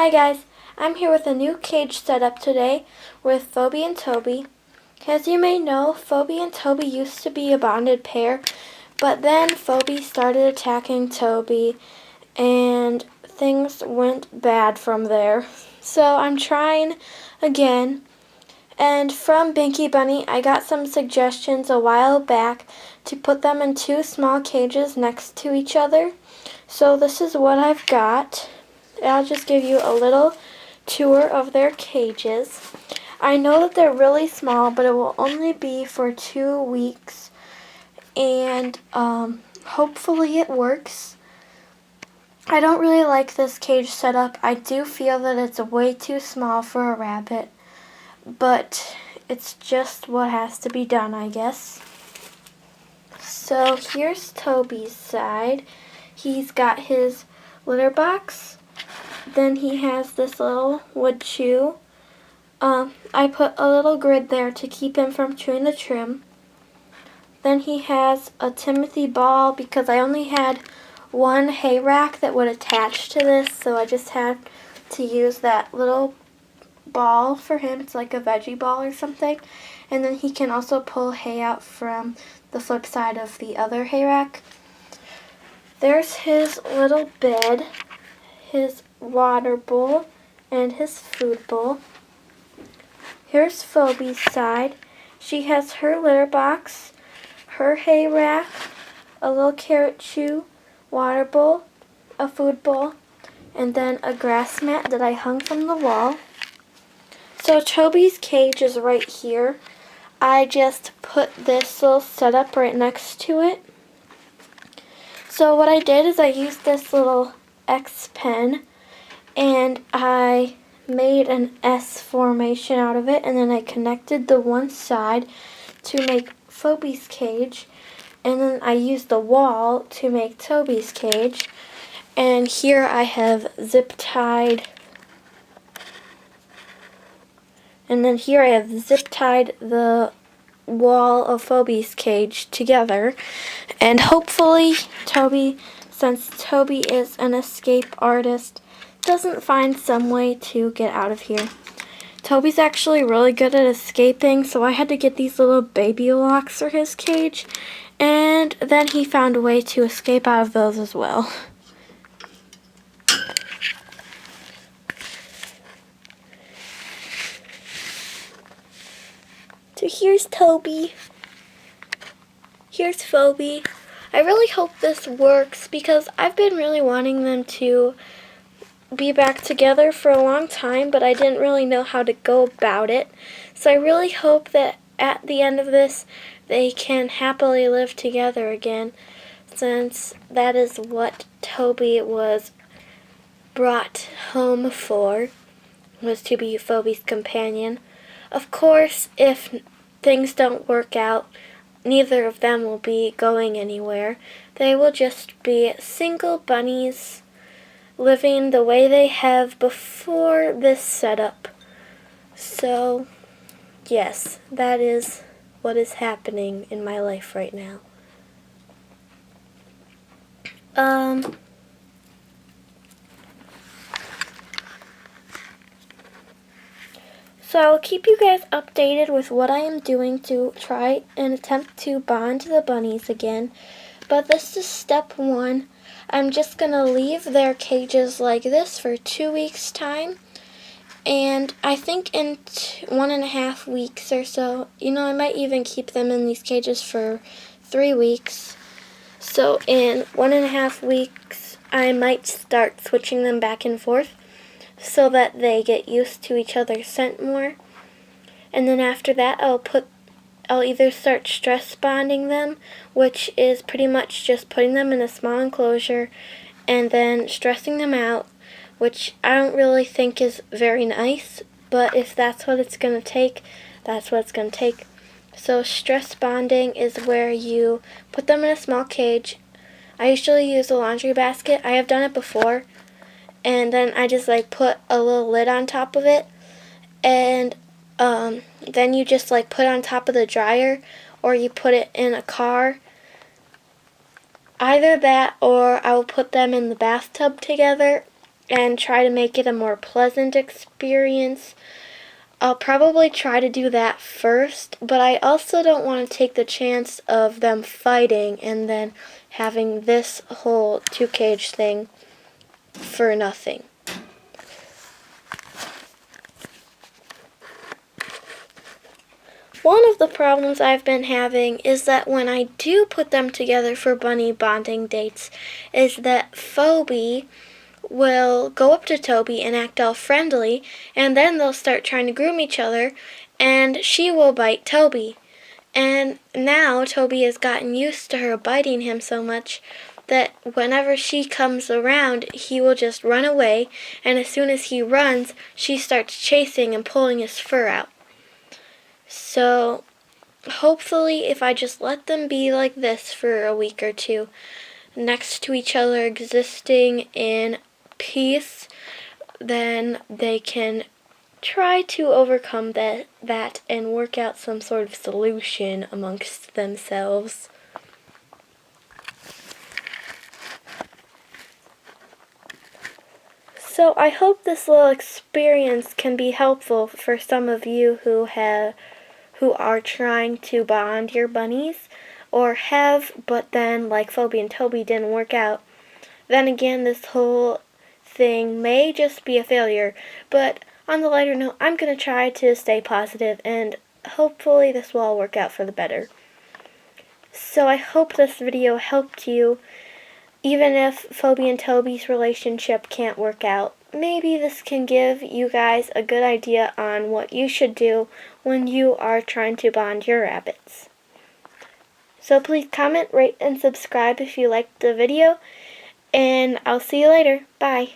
Hi guys, I'm here with a new cage setup today with Phoebe and Toby. As you may know, Phoebe and Toby used to be a bonded pair, but then Phoebe started attacking Toby and things went bad from there. So I'm trying again, and from Binky Bunny I got some suggestions a while back to put them in two small cages next to each other. So this is what I've got. I'll just give you a little tour of their cages. I know that they're really small, but it will only be for 2 weeks, and hopefully it works. I don't really like this cage setup. I do feel that it's way too small for a rabbit, but it's just what has to be done, I guess. So here's Toby's side. He's got his litter box. Then he has this little wood chew. I put a little grid there to keep him from chewing the trim. Then he has a Timothy ball because I only had one hay rack that would attach to this, so I just had to use that little ball for him. It's like a veggie ball or something. And then he can also pull hay out from the flip side of the other hay rack. There's his little bed, his water bowl, and his food bowl. Here's Phoebe's side. She has her litter box, her hay rack, a little carrot chew, water bowl, a food bowl, and then a grass mat that I hung from the wall. So Toby's cage is right here. I just put this little setup right next to it. So what I did is I used this little X pen and I made an S formation out of it, and then I connected the one side to make Phoebe's cage, and then I used the wall to make Toby's cage. And here I have zip tied, and then here I have zip tied the wall of Phoebe's cage together, and hopefully Toby, since Toby is an escape artist, doesn't find some way to get out of here. Toby's actually really good at escaping, so I had to get these little baby locks for his cage, and then he found a way to escape out of those as well. So here's Toby. Here's Phoebe. I really hope this works because I've been really wanting them to be back together for a long time, but I didn't really know how to go about it. So I really hope that at the end of this they can happily live together again, since that is what Toby was brought home for, was to be Phoebe's companion. Of course, if things don't work out, neither of them will be going anywhere. They will just be single bunnies living the way they have before this setup. So, yes, that is what is happening in my life right now. So I'll keep you guys updated with what I am doing to try and attempt to bond the bunnies again. But this is step 1. I'm just going to leave their cages like this for 2 weeks' time. And I think in 1.5 weeks or so, I might even keep them in these cages for 3 weeks. So in 1.5 weeks, I might start switching them back and forth so that they get used to each other's scent more. And then after that, I'll either start stress bonding them, which is pretty much just putting them in a small enclosure and then stressing them out, which I don't really think is very nice, but if that's what it's going to take, that's what it's going to take. So stress bonding is where you put them in a small cage. I usually use a laundry basket. I have done it before, and then I just put a little lid on top of it, and then you just put it on top of the dryer, or you put it in a car. Either that, or I will put them in the bathtub together and try to make it a more pleasant experience. I'll probably try to do that first, but I also don't want to take the chance of them fighting and then having this whole 2-cage thing for nothing. One of the problems I've been having is that when I do put them together for bunny bonding dates, is that Phoebe will go up to Toby and act all friendly, and then they'll start trying to groom each other, and she will bite Toby. And now Toby has gotten used to her biting him so much that whenever she comes around, he will just run away, and as soon as he runs, she starts chasing and pulling his fur out. So hopefully if I just let them be like this for a week or two, next to each other, existing in peace, then they can try to overcome that and work out some sort of solution amongst themselves. So I hope this little experience can be helpful for some of you who are trying to bond your bunnies, or have, but then, like Phoebe and Toby, didn't work out. Then again, this whole thing may just be a failure, but on the lighter note, I'm going to try to stay positive, and hopefully this will all work out for the better. So I hope this video helped you, even if Phoebe and Toby's relationship can't work out. Maybe this can give you guys a good idea on what you should do when you are trying to bond your rabbits. So please comment, rate, and subscribe if you liked the video, and I'll see you later. Bye.